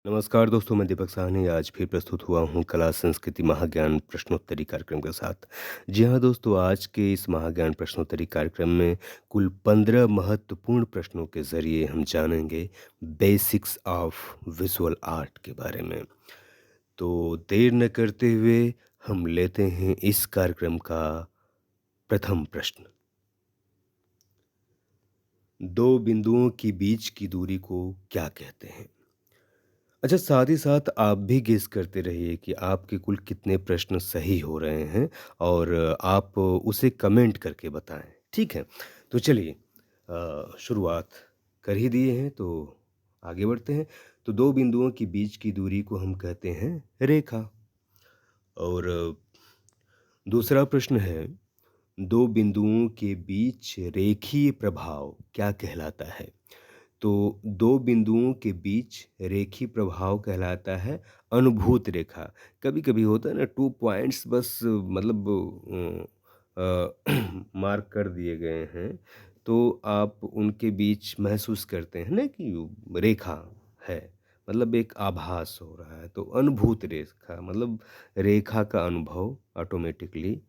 नमस्कार दोस्तों, मैं दीपक साहनी आज फिर प्रस्तुत हुआ हूँ कला संस्कृति महाज्ञान प्रश्नोत्तरी कार्यक्रम के साथ। जी हाँ दोस्तों, आज के इस महाज्ञान प्रश्नोत्तरी कार्यक्रम में कुल 15 महत्वपूर्ण प्रश्नों के ज़रिए हम जानेंगे बेसिक्स ऑफ विजुअल आर्ट के बारे में। तो देर न करते हुए हम लेते हैं इस कार्यक्रम का प्रथम प्रश्न। दो बिंदुओं के बीच की दूरी को क्या कहते हैं? अच्छा, साथ ही साथ आप भी गेस करते रहिए कि आपके कुल कितने प्रश्न सही हो रहे हैं और आप उसे कमेंट करके बताएँ, ठीक है? तो चलिए शुरुआत कर ही दिए हैं तो आगे बढ़ते हैं। तो 2 बिंदुओं के बीच की दूरी को हम कहते हैं रेखा और दूसरा प्रश्न है, 2 बिंदुओं के बीच रेखीय प्रभाव क्या कहलाता है? तो 2 बिंदुओं के बीच रेखीय प्रभाव कहलाता है अनुभूत रेखा। कभी-कभी होता है ना 2 पॉइंट्स बस मतलब मार्क कर दिए गए हैं, तो आप उनके बीच महसूस करते हैं ना कि रेखा है, मतलब एक आभास हो रहा है। तो अनुभूत रेखा मतलब रेखा का अनुभव ऑटोमैटिकली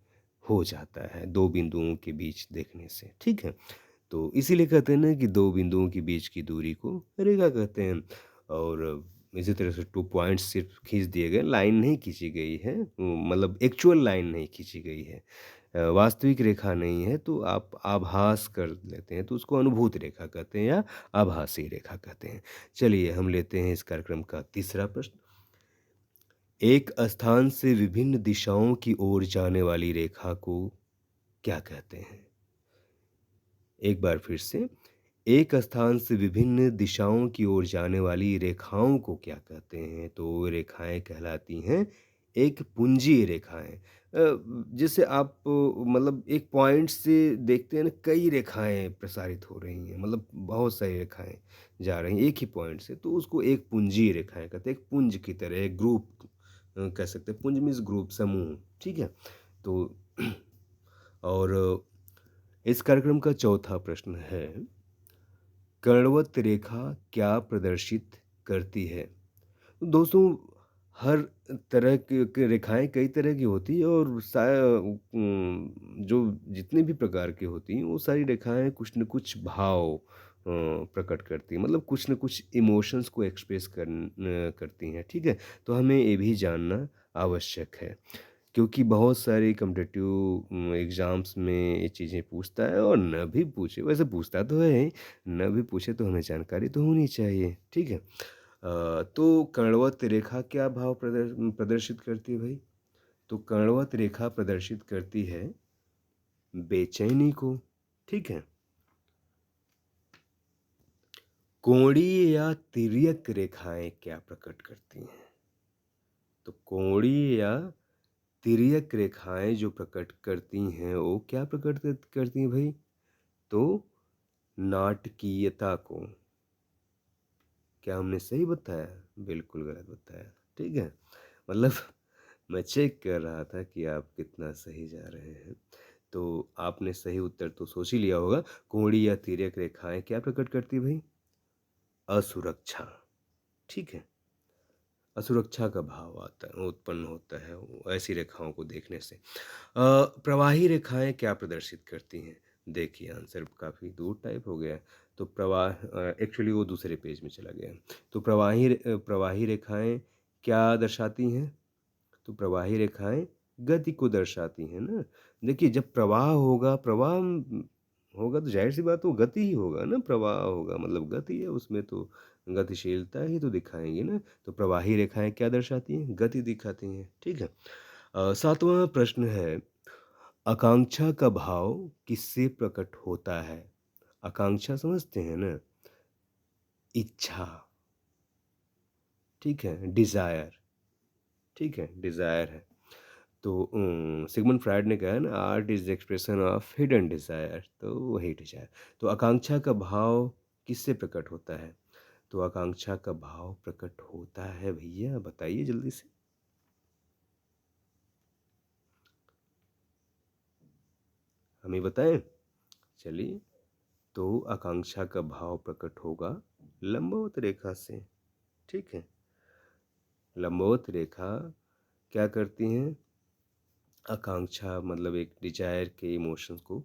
हो जाता है 2 बिंदुओं के बीच देखने से, ठीक है? तो इसीलिए कहते हैं ना कि 2 बिंदुओं के बीच की दूरी को रेखा कहते हैं और इसी तरह से 2 पॉइंट्स सिर्फ़ खींच दिए गए, लाइन नहीं खींची गई है मतलब एक्चुअल लाइन नहीं खींची गई है। वास्तविक रेखा नहीं है तो आप आभास कर लेते हैं तो उसको अनुभूत रेखा कहते हैं या आभासी रेखा कहते हैं। चलिए हम लेते हैं इस कार्यक्रम का तीसरा प्रश्न। एक स्थान से विभिन्न दिशाओं की ओर जाने वाली रेखा को क्या कहते हैं? एक बार फिर से, एक स्थान से विभिन्न दिशाओं की ओर जाने वाली रेखाओं को क्या कहते हैं? तो वो रेखाएँ कहलाती हैं एक पुंजीय रेखाएँ। जैसे आप मतलब एक पॉइंट से देखते हैं ना कई रेखाएँ प्रसारित हो रही हैं, मतलब बहुत सारी रेखाएँ जा रही हैं एक ही पॉइंट से, तो उसको एक पुंजीय रेखाएँ कहते हैं। एक पुंज की तरह एक ग्रुप कह सकते हैं। पुंज मीन्स ग्रुप, समूह, ठीक है? तो और इस कार्यक्रम का चौथा प्रश्न है, कर्णवत रेखा क्या प्रदर्शित करती है? तो दोस्तों हर तरह की रेखाएँ कई तरह की होती हैं और जो जितने भी प्रकार की होती हैं, वो सारी रेखाएँ कुछ न कुछ भाव प्रकट करती हैं। मतलब कुछ न कुछ इमोशंस को एक्सप्रेस करती हैं, ठीक है? तो हमें ये भी जानना आवश्यक है। क्योंकि बहुत सारे कॉम्पिटिटिव एग्ज़ाम्स में ये चीज़ें पूछता है और ना भी पूछे, वैसे पूछता तो है ही, ना भी पूछे तो हमें जानकारी तो होनी चाहिए, ठीक है? तो कर्णवत रेखा क्या भाव प्रदर्शित करती है भई? तो कर्णवत रेखा प्रदर्शित करती है बेचैनी को, ठीक है? कोणीय या तिर्यक रेखाएँ क्या प्रकट करती हैं? तो कोणीय या तिर्यक रेखाएँ जो प्रकट करती हैं, वो क्या प्रकट करती हैं भई? तो नाटकीयता को। क्या हमने सही बताया? बिल्कुल गलत बताया, ठीक है? मतलब मैं चेक कर रहा था कि आप कितना सही जा रहे हैं। तो आपने सही उत्तर तो सोच ही लिया होगा। कोणीय या तिर्यक रेखाएँ क्या प्रकट करती हैं भई? असुरक्षा, ठीक है? असुरक्षा का भाव आता है, उत्पन्न होता है वो ऐसी रेखाओं को देखने से। प्रवाही रेखाएँ क्या प्रदर्शित करती हैं? देखिए आंसर काफ़ी दूर टाइप हो गया है। तो एक्चुअली वो दूसरे पेज में चला गया है। तो प्रवाही रेखाएँ क्या दर्शाती हैं? तो प्रवाही रेखाएँ गति को दर्शाती हैं ना। देखिए जब होगा तो ज़ाहिर-सी बात है वो गति ही होगा ना, प्रवाह होगा मतलब गति है उसमें तो गतिशीलता ही तो दिखाएँगी ना। तो प्रवाही रेखाएँ क्या दर्शाती हैं? गति दिखाती हैं, ठीक है? 7वां प्रश्न है, आकांक्षा का भाव किससे प्रकट होता है? आकांक्षा समझते हैं ना? इच्छा, ठीक है? डिज़ायर, ठीक है? डिज़ायर है। तो सिगमंड फ्रायड ने कहा है ना art is the expression of hidden desire, तो वही डिज़ायर। तो आकांक्षा का भाव किससे प्रकट होता है? तो आकांक्षा का भाव प्रकट होता है भैया बताइए जल्दी से। हम ही बताएँ? चलिए, तो आकांक्षा का भाव प्रकट होगा लंबवत रेखा से, ठीक है? लंबवत रेखा क्या करती हैं? आकांक्षा मतलब एक डिज़ायर के इमोशंस को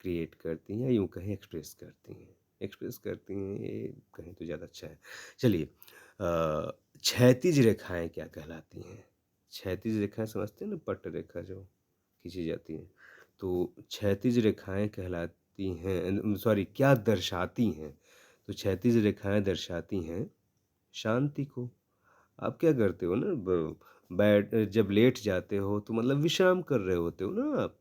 क्रिएट करती हैं या यूँ कहें एक्सप्रेस करती हैं। एक्सप्रेस करती हैं ये कहें तो ज़्यादा अच्छा है। चलिए क्षैतिज रेखाएँ क्या कहलाती हैं? क्षैतिज रेखाएँ समझते हैं ना पट्ट रेखा जो खींची जाती है। तो क्षैतिज रेखाएँ कहलाती हैं सॉरी क्या दर्शाती हैं? तो क्षैतिज रेखाएँ दर्शाती हैं शांति को। आप क्या करते हो ना जब लेट जाते हो तो मतलब विश्राम कर रहे होते हो ना आप।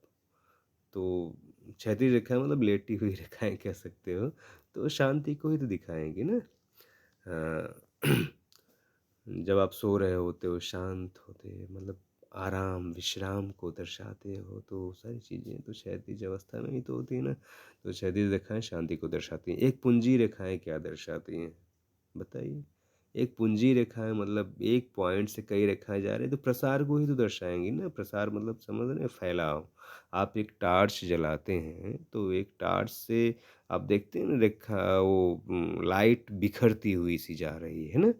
तो क्षैतिज रेखाएँ मतलब लेटी हुई रेखाएँ कह सकते हो, तो शांति को ही तो दिखाएँगी ना। अ, जब आप सो रहे होते हो, शांत होते मतलब आराम, विश्राम को दर्शाते हो, तो सारी चीज़ें तो क्षैतिज अवस्था में ही तो होती है ना। तो क्षैतिज रेखाएँ शांति को दर्शाती हैं। एक पुंजी रेखाएँ क्या दर्शाती हैं? बताइए। एक पुंजी रेखाएँ मतलब एक पॉइंट से कई रेखाएँ जा रही हैं, तो प्रसार को ही तो दर्शाएँगी ना। प्रसार मतलब समझ रहे हैं फैलाव। आप एक टार्च जलाते हैं, तो एक टार्च से आप देखते हैं ना रेखा वो लाइट बिखरती हुई सी जा रही है ना?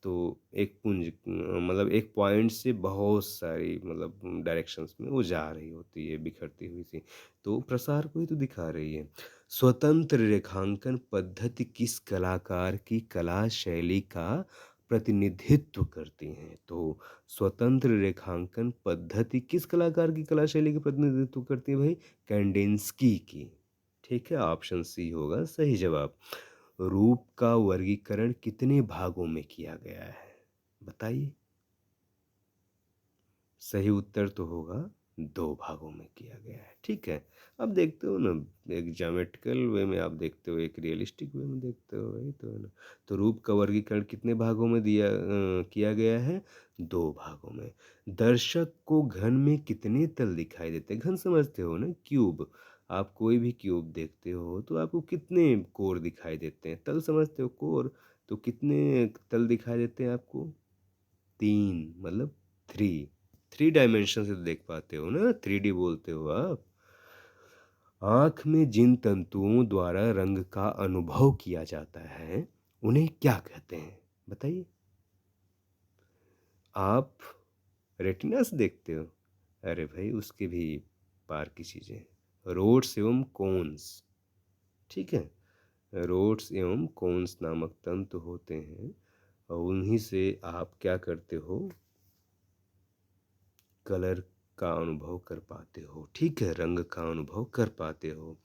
तो एक पुंज मतलब एक पॉइंट से बहुत सारी मतलब डायरेक्शंस में वो जा रही होती है बिखरती हुई सी, तो प्रसार को ही तो दिखा रही है। स्वतंत्र रेखांकन पद्धति किस कलाकार की कला शैली का प्रतिनिधित्व करती हैं? तो स्वतंत्र रेखांकन पद्धति किस कलाकार की कला शैली का प्रतिनिधित्व करती है भाई? कैंडिंस्की की। ठीक है, ऑप्शन सी होगा सही जवाब। रूप का वर्गीकरण कितने भागों में किया गया है? बताइए। सही उत्तर तो होगा 2 भागों में किया गया है, ठीक है। अब देखते हो ना एक ज्योमेट्रिकल वे में आप देखते हो, एक रियलिस्टिक वे में देखते हो, वही तो है ना। तो रूप का वर्गीकरण कितने भागों में किया गया है? 2 भागों में। दर्शक को घन में कितने तल दिखाई देते हैं? घन समझते हो ना क्यूब, आप कोई भी क्यूब देखते हो तो आपको कितने कोर दिखाई देते हैं? तल समझते हो कोर, तो कितने तल दिखाई देते हैं आपको? 3 मतलब 3 3 डायमेंशन से देख पाते हो ना, 3D बोलते हो आप। आँख में जिन तंतुओं द्वारा रंग का अनुभव किया जाता है, उन्हें क्या कहते हैं? बताइए। आप रेटिना से देखते हो? अरे भाई उसके भी पार की चीज़ें। रोड्स एवं कोन्स, ठीक है? रोड्स एवं कोन्स नामक तंतु होते हैं और उन्हीं से आप क्या करते हो? कलर का अनुभव कर पाते हो, ठीक है? रंग का अनुभव कर पाते हो।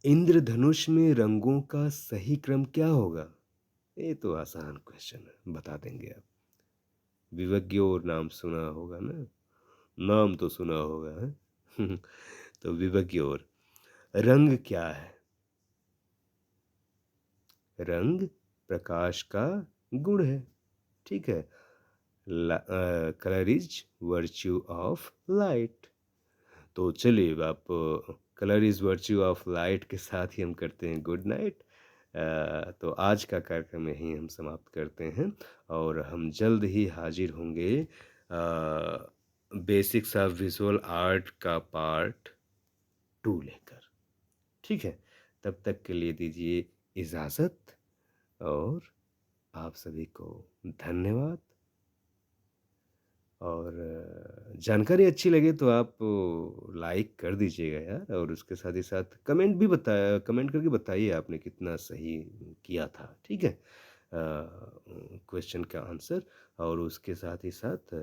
इंद्रधनुष में रंगों का सही क्रम क्या होगा? ये तो आसान क्वेश्चन है, बता देंगे आप। विवग्योर नाम सुना होगा ना? नाम तो सुना होगा हैं? तो विवग्योर। रंग क्या है? रंग प्रकाश का गुण है, ठीक है? Colour is virtue of light. तो चलिए आप colour is virtue of light के साथ ही हम करते हैं गुड नाइट। तो आज का कार्यक्रम यहीं हम समाप्त करते हैं और हम जल्द ही हाजिर होंगे बेसिक्स ऑफ विजुअल आर्ट का पार्ट 2 लेकर, ठीक है? तब तक के लिए दीजिए इजाज़त और आप सभी को धन्यवाद। और जानकारी अच्छी लगे तो आप लाइक कर दीजिएगा यार और उसके साथ ही साथ कमेंट करके बताइए आपने कितना सही किया था, ठीक है? क्वेश्चन का आंसर और उसके साथ ही साथ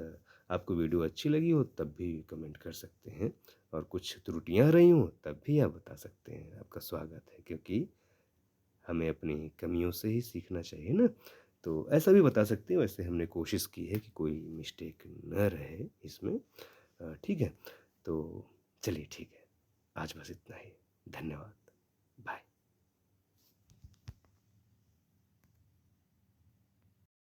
आपको वीडियो अच्छी लगी हो तब भी कमेंट कर सकते हैं और कुछ त्रुटियां रही हों तब भी आप बता सकते हैं। आपका स्वागत है क्योंकि हमें अपनी कमियों से ही सीखना चाहिए ना। तो ऐसा भी बता सकते हैं, वैसे हमने कोशिश की है कि कोई मिस्टेक न रहे इसमें। ठीक है? तो चलिए ठीक है। आज बस इतना ही। धन्यवाद। बाय।